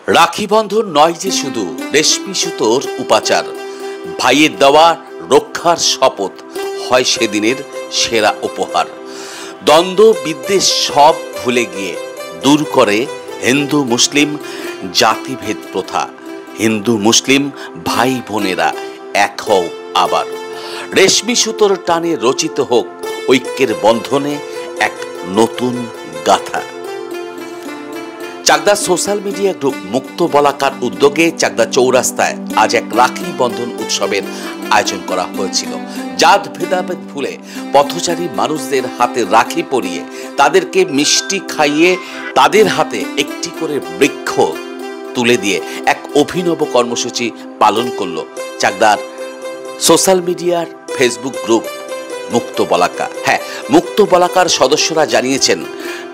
রাখি বন্ধন নয় যে শুধু রেশমি সুতোর উপাচার, ভাইয়ের দেওয়া রক্ষার শপথ হয় সেদিনের সেরা উপহার। দ্বন্দ্ব বিদ্বেষ সব ভুলে গিয়ে দূর করে হিন্দু মুসলিম জাতিভেদ প্রথা। হিন্দু মুসলিম ভাই বোনেরা এক হও আবার। রেশমি সুতোর টানে রচিত হোক ঐক্যের বন্ধনে এক নতুন গাথা। চাকদা সোশ্যাল মিডিয়া গ্রুপ মুক্ত বলাকার উদ্যোগে চাকদা চৌরাস্তায় আজ এক রাখি বন্ধন উৎসবের আয়োজন করা হয়েছিল। জাত ভেদাভেদ ভুলে পথচারী মানুষদের হাতে রাখি পরিয়ে তাদেরকে মিষ্টি খাইয়ে তাদের হাতে একটি করে বৃক্ষ তুলে দিয়ে এক অভিনব কর্মসূচি পালন করল চাকদার সোশ্যাল মিডিয়ার ফেসবুক গ্রুপ মুক্ত বলাকা। হ্যাঁ, মুক্ত বলাকার সদস্যরা জানিয়েছেন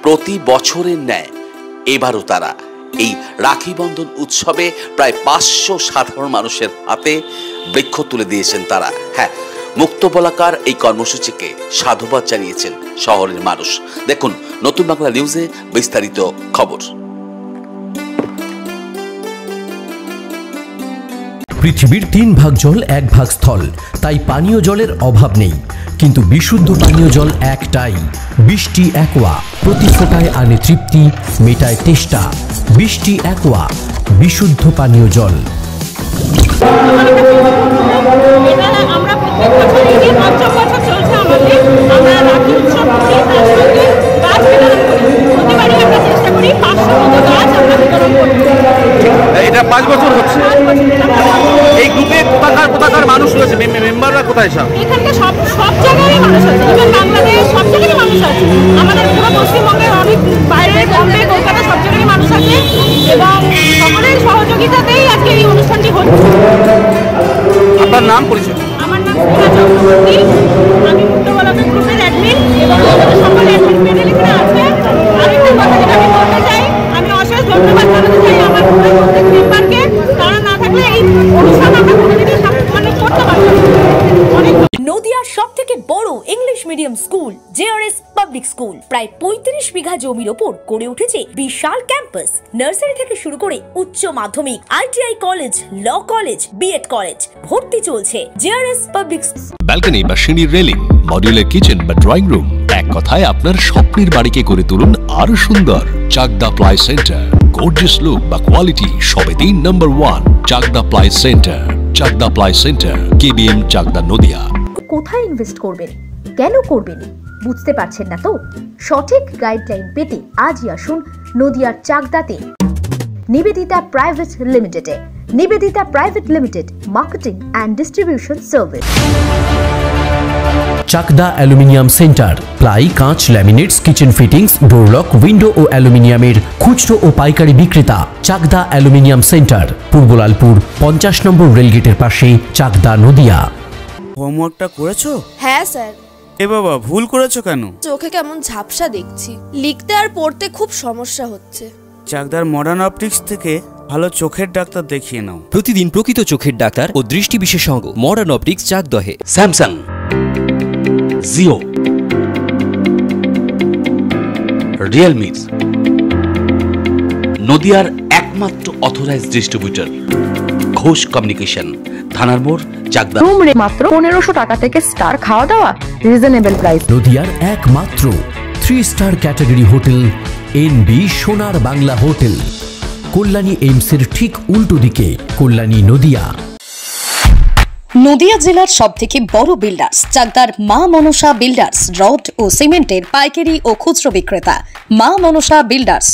প্রতি বছরের ন্যায় এবারও তারা এই রাখি বন্ধন উৎসবে প্রায় 500 সাধারণ মানুষের হাতে বৃক্ষ তুলে দিয়েছেন তারা। হ্যাঁ, মুক্ত বলাকার এই কর্মসূচিকে সাধুবাদ জানিয়েছেন শহরের মানুষ। দেখুন নতুন বাংলা নিউজে বিস্তারিত খবর। পৃথিবীর 3 ভাগ জল 1 ভাগ স্থল, তাই পানীয় জলের অভাব নেই। কিন্তু বিশুদ্ধ পানীয় জল একটাই, বৃষ্টি অ্যাকোয়া। প্রতি ফোঁটায় আনে তৃপ্তি, মেটায় তেষ্টা। বৃষ্টি অ্যাকোয়া, বিশুদ্ধ পানীয় জল। এটা 5 বছর হচ্ছে। এই গ্রুপে কোথাকার মানুষ রয়েছে, মেম্বাররা কোথায় সব? এখানকার সব জায়গারই মানুষ আছে, ইভেন বাংলাদেশ সব জায়গারই মানুষ আছে। আমাদের পুরো পশ্চিমবঙ্গের অনেক বাইরে, বম্বে, কলকাতা সব জায়গারই মানুষ আছে এবং সকলের সহযোগিতাতেই আজকে এই অনুষ্ঠানটি হচ্ছে। আপনার নাম পরিচয়? আমার নাম সুমিতা চক্রবর্তী, আমি মুক্ত বলাকা গ্রুপের অ্যাডমিন এবং আমাদের সকল অ্যাডমিন প্যানেল এখানে আছে। আরেকটা কথা যেটা আমি বলতে চাই, আমি অশেষ ধন্যবাদ জানাতে চাই আমার পুরো প্রত্যেক মেম্বারকে। তারা না থাকলে এই অনুষ্ঠান আমরা কোনোদিনই মানে করতে পারতাম না। নদিয়ার সবথেকে বড় English medium school JRS public school প্রায় 35 বিঘা জমির ওপর গড়ে উঠেছে বিশাল ক্যাম্পাস। নার্সারি থেকে শুরু করে উচ্চ মাধ্যমিক, ITI college, law college, BEd college ভর্তি চলছে জেআরএস পাবলিক। ব্যালকনি বা সিঁড়ির রেলিং, মডিউলার কিচেন বা ড্রয়িং রুম, এক কথায় আপনার স্বপ্নের বাড়িকে করে তুলুন আরো সুন্দর। Chakdah ply centre, gorgeous look বা কোয়ালিটি সবে 3 number 1 Chakdah ply centre. Chakdah ply centre, KBM, Chakdah, Nadia. কোথায় ইনভেস্ট করবেন, কেন করবেন বুঝতে পারছেন না তো? সঠিক গাইডলাইন পেতে আজই আসুন নদিয়ার চাকদাতে নিবেদিতা প্রাইভেট লিমিটেডে। Nivedita private limited, marketing and distribution service. Chakdah aluminium centre, ply, কাঁচ, laminates, kitchen fittings, door lock, window ও অ্যালুমিনিয়ামের খুচরো ও পাইকারি বিক্রেতা। Chakdah aluminium centre, Purbalalpur 50 number রেলগেটের পাশে, চাকদা, নদিয়া। হোমওয়ার্কটা করেছো? হ্যাঁ স্যার। এ বাবা, ভুল করেছো কেন? চোখে কেমন ঝাপসা দেখছি, লিখতে আর পড়তে খুব সমস্যা হচ্ছে। চাকদার মডার্ন অপটিক্স থেকে ভালো চোখের ডাক্তার দেখিয়ে নাও। প্রতিদিন প্রকৃত চোখের ডাক্তার ও দৃষ্টি বিশেষজ্ঞ মডার্ন অপটিক্স চাকদহে। স্যামসাং, জিও, রিয়েলমি, নদিয়ার একমাত্র অথরাইজড ডিস্ট্রিবিউটর ঘোষ কমিউনিকেশন, থানার মোড়, চাকদা। রুম রে মাত্র 1500 টাকা থেকে স্টার খাওয়া দাওয়া, রিজনেবল প্রাইস। নদিয়ার একমাত্র 3 স্টার ক্যাটাগরি হোটেল এনবি সোনার বাংলা হোটেল, কল্যাণী এইমসের ঠিক উল্টো দিকে, কল্যাণী, নদিয়া। নদিয়া জেলার সবথেকে বড় বিল্ডার্স চাকদার মা মনসা বিল্ডার্স, রড ও সিমেন্টের পাইকারি ও খুচরো বিক্রেতা। মা মনসা বিল্ডার্স।